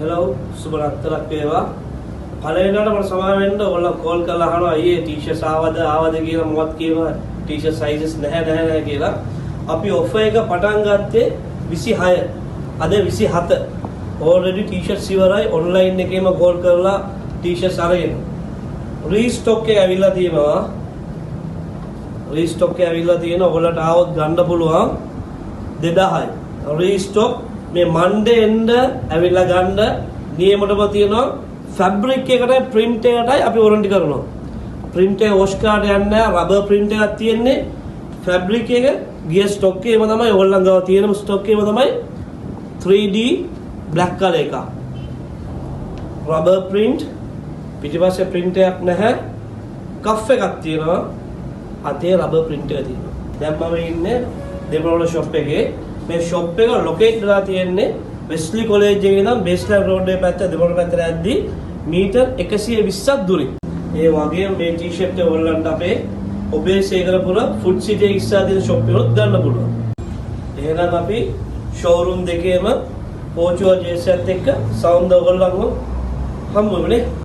Hello සුබ රත්තරක් වේවා. පළවෙනිවට මම සමාව වෙන්න ඔයගොල්ලෝ කෝල් කරලා අහනවා අයියේ ටී-ෂර්ට්ස් ආවද කියලා මොකක්ද කියනවා ටී-ෂර්ට් සයිසස් නැහැ කියලා. අපි ඔෆර් එක පටන් ගත්තේ 26. අද 27. already ටී-ෂර්ට්ස් ඉවරයි. ඔන්ලයින් එකේම කෝල් කරලා ටී-ෂර්ට්ස් අරගෙන. රීස්ටොක් එක ඇවිල්ලා තියෙනවා. රීස්ටොක් එක ඇවිල්ලා තියෙනවා. ඔයගොල්ලන්ට ආවොත් ගන්න පුළුවන් 2000යි. රීස්ටොක් මේ මන්ඩේ එන්න ඇවිල්ලා ගන්න නියමටම තියෙනවා. ෆැබ්‍රික් එකටයි print එකටයි අපි වොරන්ටි කරනවා. print එක wash කාඩ් යන්නේ නැහැ. රබර් print එකක් තියෙන්නේ. ෆැබ්‍රික් එක ගිය ස්ටොක් එකේම තමයි ඔයගොල්ලන් ගාව තියෙන ස්ටොක් එකේම තමයි 3D black color එක. රබර් print පිටිපස්සේ print එකක් නැහැ. කෆ් එකක් තියෙනවා. අතේ රබර් print එක තියෙනවා. දැන් මම ඉන්නේ දෙමළොල shop එකේ. මේ shop එක locate වෙලා තියෙන්නේ වෙස්ලි කොලෙජ් එකේ ඉඳන් බේස්ලයින් රෝඩ් එකේ පැත්ත දෙමළ පැත්තට යද්දී මීටර් 120ක් දුරින්. ඒ වගේම මේ ටී-ෂර්ට් එක ඔයගොල්ලන්ට අපේ ඔබේ සේකරපුර ෆුඩ් සිටි එක ඉස්සරහ තියෙන shop එකවල ගන්න පුළුවන්. එහෙනම් අපි showroom දෙකේම පෝචුවල් ජේසත් එක්ක සවුන්ඩ් ඔයගොල්ලන්ව හම්බ වෙන්නේ.